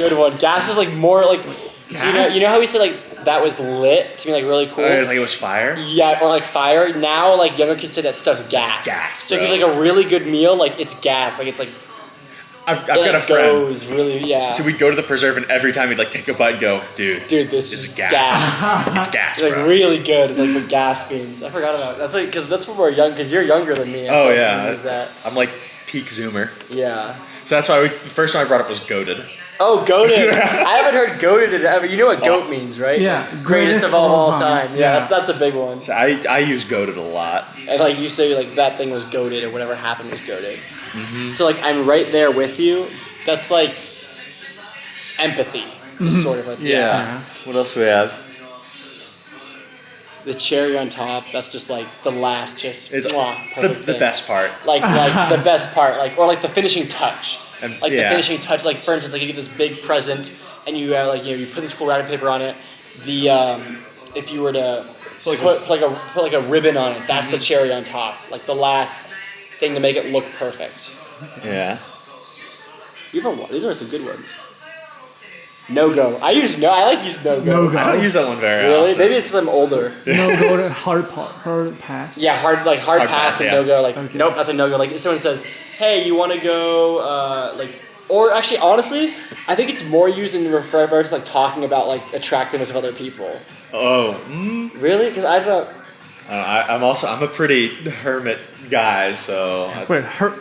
a good one. Gas is like more like. So you know how we said like that was lit to be like really cool. It was like it was fire. Yeah, or like fire. Now like younger kids say that stuff's gas. It's gas. So bro. if you like a really good meal, like it's gas. Like it's like. I've got a friend. Goes really, yeah. So we'd go to the preserve, and every time he'd like take a bite, and go, dude, this is gas. It's gas, It's like bro. really good. It's like what gas means. I forgot about it. That's like because that's when we're young. Because you're younger than me. Oh yeah, I'm like peak Zoomer. Yeah. So that's why the first one I brought up was goated. Oh, goated! I haven't heard goated ever. You know what goat means, right? Yeah, Greatest of all time. Yeah, that's a big one. So I use goated a lot. And like you say, like that thing was goated, or whatever happened was goated. Mm-hmm. So like I'm right there with you. That's like empathy, is sort of like What else do we have? the cherry on top. That's just like the last, It's perfect the thing. best part. Like the best part, like or like the finishing touch. And, Like the finishing touch, like for instance, like you get this big present and you like you put this cool wrapping paper on it. The if you were to put like a ribbon on it, that's the cherry on top. Like the last thing to make it look perfect. Yeah. These are some good ones. No go. I like use no go. No go. I don't use that one very Really? often. Maybe it's because I'm older. No go to hard pass. Yeah, hard Hard pass pass, and yeah. no go. Like Okay. nope, that's a no go. Like if someone says, "Hey, you want to go?" Or actually, honestly, I think it's more used in reference to like talking about like attractiveness of other people. Oh. Really? Because I don't. I'm a pretty hermit guy, so. Wait, helmet?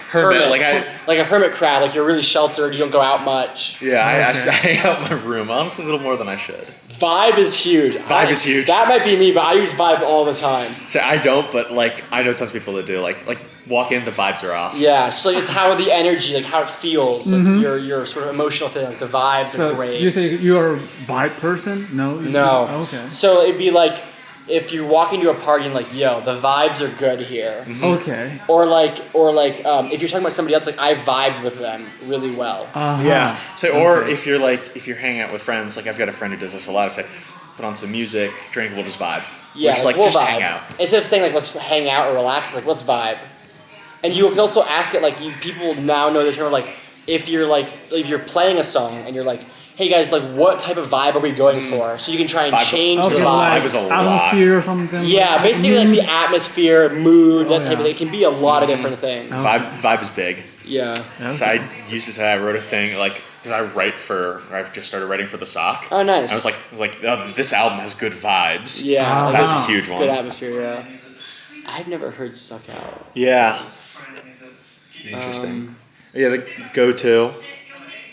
Hermit, like a hermit crab. Like you're really sheltered. You don't go out much. Yeah, I Okay. hang out in my room, honestly, a little more than I should. Vibe is huge. Vibe is huge. That might be me, but I use vibe all the time. So I don't, but like I know tons of people that do. Like walk in, the vibes are off. Yeah, so it's how the energy, like how it feels, like your sort of emotional feeling, like the vibes are So great. you say you're a vibe person? No. No. Okay. So it'd be like if you walk into a party and like, yo, the vibes are good here. Okay. Or like if you're talking about somebody else, like I vibed with them really well. Yeah. So or if you're hanging out with friends, like I've got a friend who does this a lot. I say, put on some music, drink, we'll just vibe. Yeah, We'll we'll just vibe. hang out. Instead of saying like let's hang out or relax, it's like let's vibe. And you can also ask it like people now know the term of like if you're playing a song and you're like, hey guys, like what type of vibe are we going for? So you can try and change the Okay, vibe. like is a lot. atmosphere or something. Yeah, basically like the atmosphere, mood, that type of thing. It can be a lot of different things. Vibe is big. Yeah. So I used it today. I wrote a thing like because I've just started writing for the Sock. Oh, nice. I was like, oh, this album has good vibes. Yeah. That's a huge one. Good atmosphere, yeah. I've never heard Suck Out. Yeah. Interesting. Yeah, the go-to.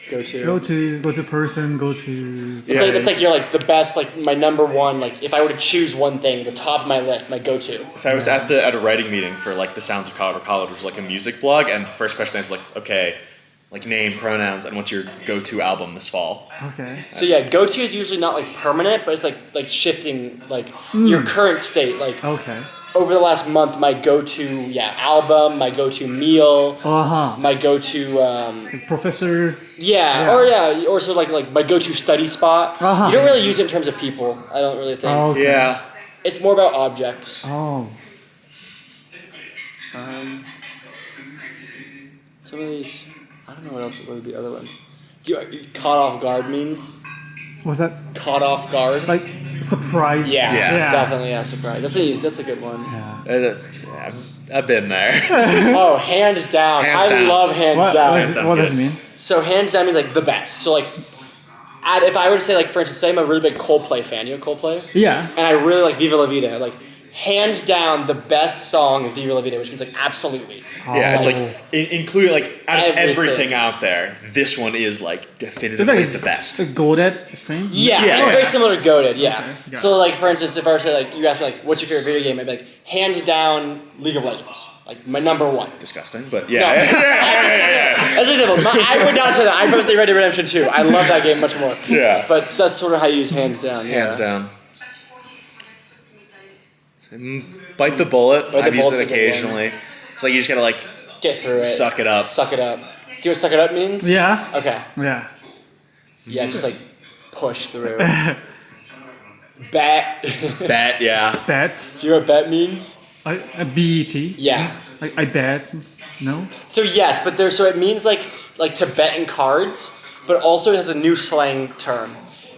Go to person, go to. It's like you're like the best, like my number one, like if I were to choose one thing, the top of my list, my go-to. So I was at a writing meeting for like the Sounds of Colorado College, which was like a music blog, and the first question is like, okay, like name, pronouns, and what's your go-to album this fall? Okay. So yeah, go-to is usually not like permanent, but it's like shifting like your current state. Like Okay. over the last month, my go-to album, my go-to meal, my go-to Professor. or so like my go-to study spot. You don't really use it in terms of people. I don't really think. Okay. Yeah. It's more about objects. Oh. Some of these, I don't know what else would be other ones. Caught off guard means? Was that Caught off guard? like surprise? Yeah. Definitely, surprise. That's a good one. Yeah. I've been there. Oh, hands down. Hands I down. love hands down. What does it mean? So hands down means like the best. So like, if I were to say like, for instance, say I'm a really big Coldplay fan. You know Coldplay? Yeah. And I really like Viva La Vida. Like, hands down, the best song is Viva La Vida, which means like absolutely. Yeah, it's like including like out of Everything. everything out there, this one is like definitively the best. The Goated same? Yeah, Yeah. it's very similar to Goated, yeah. Okay, got So like, for instance, if I were to say like, you asked me like, what's your favorite video game? I'd be like, hands down, League of Legends. Like, my number one. Disgusting, but No. yeah. That's example. I would not say that. I probably say Red Dead Redemption 2. I love that game much more. Yeah. But that's sort of how you use hands down. Yeah. Hands down. Bite the bullet. Bite the I've used bullet's it a good one. occasionally. It's like you just gotta like Get through it. suck it up. Suck it up. Do you know what suck it up means? Yeah. Okay. Yeah. Yeah, just like push through. Bet. Bet, yeah. Bet. Do you know what bet means? A BET. Yeah. Like I bet. No. So yes, but so it means like to bet in cards, but also it has a new slang term,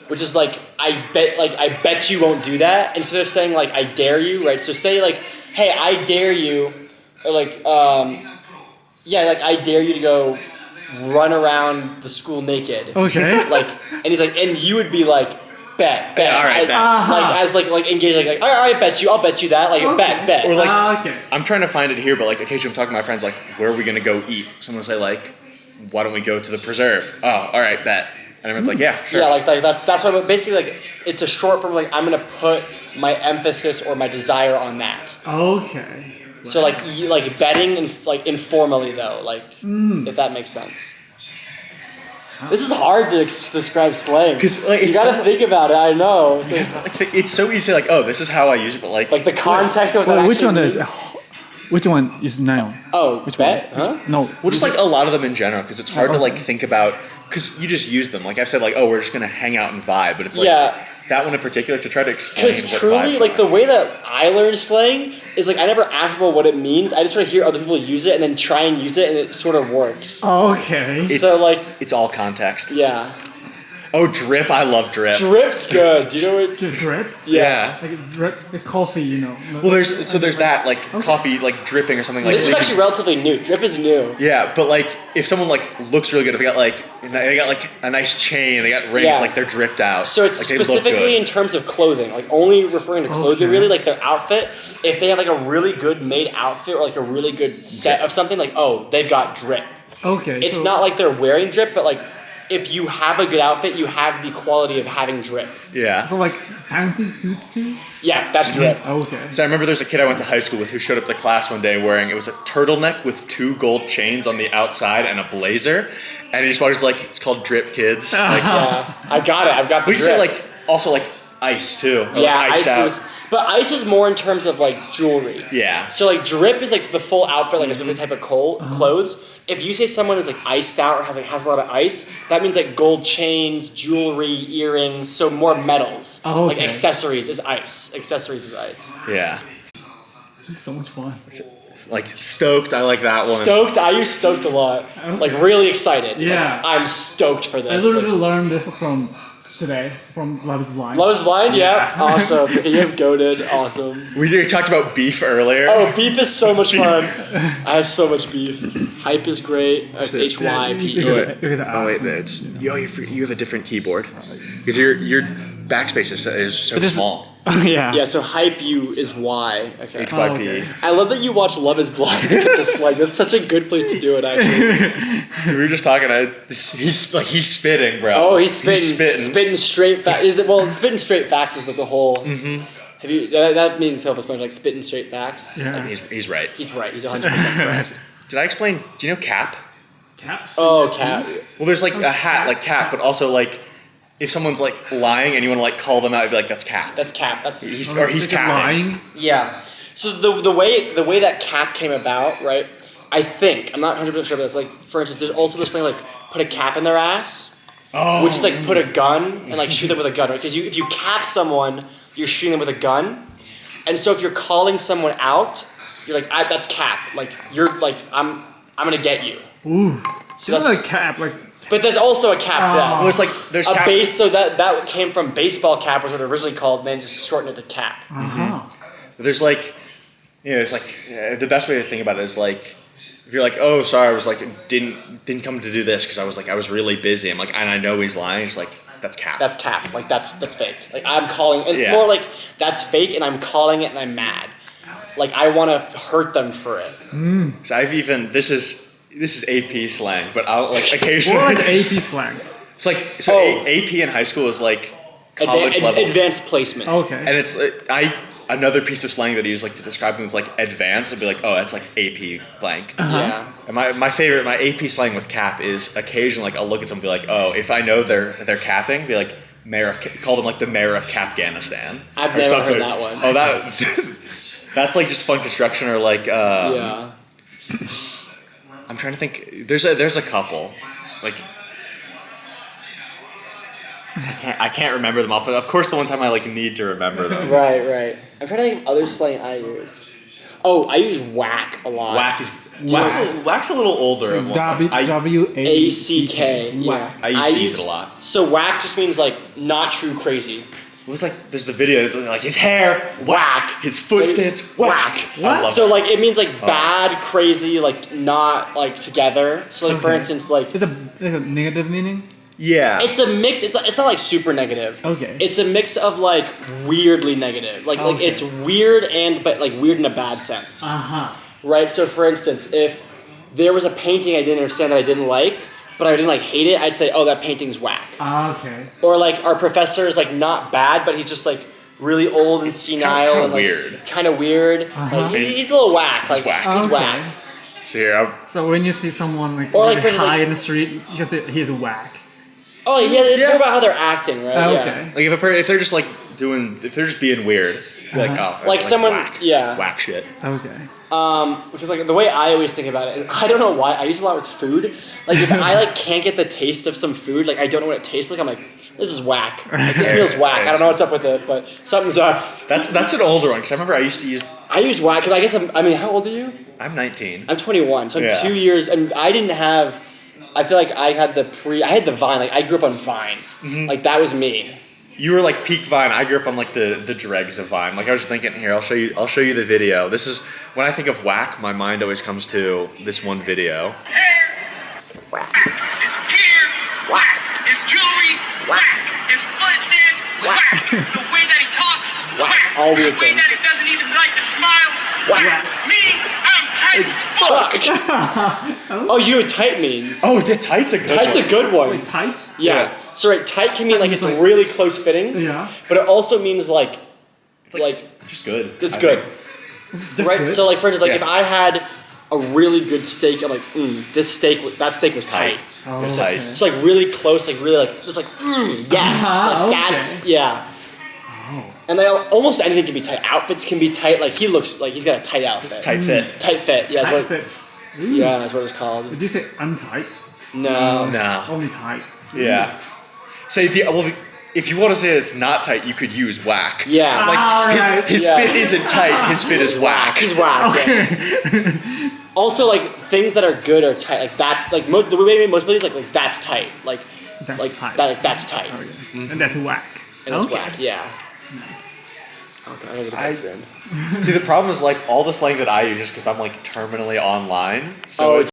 which is like I bet you won't do that instead of saying like I dare you, right? So say like, hey, I dare you, or like like I dare you to go run around the school naked. Okay. Like, and he's like, and you would be like, bet. Yeah, all right, bet. Like as like engaged, like all right, I'll bet you that, like bet. Or like, okay. I'm trying to find it here, but like occasionally I'm talking to my friends, like, where are we gonna go eat? Someone will say like, why don't we go to the preserve? Oh, all right, bet. And everyone's like, yeah, sure. Yeah, like that's why. Basically, like it's a short form. Like I'm gonna put my emphasis or my desire on that. Okay. So like betting and like informally though, like if that makes sense. This is hard to describe slang. Because like, you gotta think about it. I know. It's so easy. Like, oh, this is how I use it, but like the context of what that Which one actually is? means. Which one is noun? Oh, Which bet? one? Huh? No. well, just like a lot of them in general, because it's hard to like Okay. think about. Because you just use them. Like I've said, like, oh, we're just gonna hang out and vibe, but it's like that one in particular to try to explain. Because what truly, vibes like are. the way that I learned slang is like I never ask people what it means. I just try to hear other people use it and then try and use it, and it sort of works. Okay. So like, it's all context. yeah, Oh, drip! I love drip. drip's good. Do you know what? Drip. Yeah. Like drip, the coffee, you know. Well, there's that like coffee like dripping or something like. This is actually relatively new. Drip is new. Yeah, but like if someone like looks really good, if they got like a nice chain, they got rings, Yeah. like they're dripped out. So it's like, they look specifically good. in terms of clothing, like only referring to clothing, Okay. really, like their outfit. If they have like a really good made outfit or like a really good set of something, like they've got drip. Okay. It's so, not like they're wearing drip, but like if you have a good outfit, you have the quality of having drip. Yeah. So like fancy suits too. Yeah, that's drip. Okay. So I remember there's a kid I went to high school with who showed up to class one day wearing, it was a turtleneck with 2 gold chains on the outside and a blazer, and he just walks like, it's called drip, kids. Like, Yeah, I got it. I've got the we can drip. say like also like ice too. Or, yeah, like, iced ice out. but ice is more in terms of like jewelry. Yeah. So like drip is like the full outfit, like a different type of clothes. If you say someone is like iced out or has a lot of ice, that means like gold chains, jewelry, earrings, so more metals. Oh, Like okay. accessories is ice. Accessories is ice. Yeah. This is so much fun. Like stoked, I like that one. Stoked, I use stoked a lot. Like really excited. Yeah. Like, I'm stoked for this. I literally Like, learned this from today from Love Is Blind. Love is Blind, yeah. Awesome. Okay, you have goated, awesome. We talked about beef earlier. Oh, beef is so much fun. I have so much beef. Hype is great. It's HYP. Because Oh wait, it's you have a different keyboard because your backspace is so small. yeah. Yeah, so hype you is Y. Okay. HYP. Oh, okay. I love that you watch Love is Blind. That's such a good place to do it, actually. We were just talking. He's spitting, bro. Oh, he's spitting. He's spitting. Spitting straight facts. Spitting straight facts is like the whole. Mm-hmm. Have you? That means self-explanatory, like spitting straight facts. Yeah. He's right. He's right. He's 100% correct. Did I explain? Do you know cap? Caps. Oh, cat. Well, there's like a hat, like cap, but also like if someone's like lying and you want to like call them out, you'd be like, that's cap. That's cap. That's He's Like capping. lying. yeah. So the way that cap came about, right? I think I'm not 100% sure, but it's like, for instance, there's also this thing like put a cap in their ass. Oh. Which is like put a gun and like shoot them with a gun, right? Because if you cap someone, you're shooting them with a gun. And so if you're calling someone out, you're like, that's cap. Like you're like, I'm gonna get you. Ooh. So It's not that's- a cap, like But there's also a cap for that. Well, it's like there's A cap. base, so that came from baseball cap, was what it originally called, and then just shortened it to cap. There's like, it's like the best way to think about it is like, if you're like, oh, sorry, I was like didn't come to do this because I was really busy. I'm like, and I know he's lying. It's like that's cap. That's cap. Like that's fake. Like I'm calling, and it's Yeah. more like that's fake, and I'm calling it, and I'm mad. Like I want to hurt them for it. So I've even this is AP slang, but I'll like occasionally. what was AP slang? It's like Oh. AP in high school is like college level, Advanced placement. Okay. and it's another piece of slang that I use like to describe them is like advanced. It'd be like, oh, that's like AP blank. Yeah. And my favorite, my AP slang with cap is occasionally like I'll look at someone and be like, oh, if I know they're capping, be like call them like the mayor of Capganistan. I've or never something. heard that one. Oh, that that's like just fun construction or like Yeah. I'm trying to think. There's a couple. It's like I can't remember them off. Of course, the one time I like need to remember them. Right. I'm trying to think of other slang I use. Oh, I use whack a lot. Whack is Whack's a little older. W-A-C-K. Yeah. I used to use it a lot. So whack just means like not true crazy. It was like there's the video. It's like his hair whack, his footsteps whack. What? So like it means like bad, crazy, like not like together. So like for Okay. instance, like Is a negative meaning? Yeah. it's a mix. It's not like super negative. Okay. It's a mix of like weirdly negative. Like Okay. it's weird but like weird in a bad sense. Uh-huh. Right. So for instance, if there was a painting I didn't understand that I didn't like, but I didn't like hate it, I'd say, oh, that painting's whack. Okay. Or like our professor is like not bad, but he's just like really old and senile kinda and like, weird. Kind of weird. Uh-huh. Like, he's a little whack. Like, whack. He's Okay. whack. So here, So when you see someone like Or, like, really for instance, high like- in the street, you can say he's a whack. Oh yeah, it's Yeah. more about how they're acting, right? Okay. like if they're just like if they're just being weird, you're like oh, Like someone- whack, yeah. whack shit. Okay. Because like the way I always think about it, is, I don't know why I use it a lot with food. Like if I like can't get the taste of some food, like I don't know what it tastes like, I'm like, this is whack. Like, this meal's whack. I don't know what's up with it, but something's up. That's an older one because I remember I used to use. I use whack because I guess I mean, how old are you? I'm 19. I'm 21, so I'm Yeah. 2 years, and I didn't have. I feel like I had the Vine. Like I grew up on Vines. Like that was me. You were like peak Vine. I grew up on like the dregs of Vine. Like I was just thinking, here, I'll show you the video. This is when I think of whack, my mind always comes to this one video. Whack. His gear, whack. His jewelry, whack. His footsteps, whack. The way that he talks, whack. All The weird way things. that he doesn't even like to smile, whack. Me, I'm tight as fuck. Oh, you know what tight means? Oh, the tight's a good Tight's one. a good one. Wait, tight? Yeah. Yeah. So right, tight can mean like it's means, like- really close fitting. Yeah. But it also means like Just good. it's I good. think. It's just Right? good. So like for instance, like Yeah. if I had a really good steak, I'm like, that steak was tight. Oh, It's tight. okay. It's like really close, like really like just like yes. Uh-huh, Like okay. that's yeah. Oh. And like almost anything can be tight. Outfits can be tight. Like he looks like he's got a tight outfit. Tight fit. Tight fit. Yeah. Tight That's what, fits. yeah, that's what it's called. Did you say untight? No. No. Only tight. Yeah. So if you want to say it's not tight, you could use whack. Yeah. Like Alright. his Yeah. fit isn't tight. His fit is whack. He's whack. Yeah. Okay. Also, like things that are good are tight. Like that's like the way most places like that's tight. Like That's like tight. that's tight. Okay. And that's whack. And it's Okay. whack. Yeah. Nice. Okay, I'm gonna get that soon. See, the problem is like all the slang that I use just because I'm like terminally online. So Oh, it's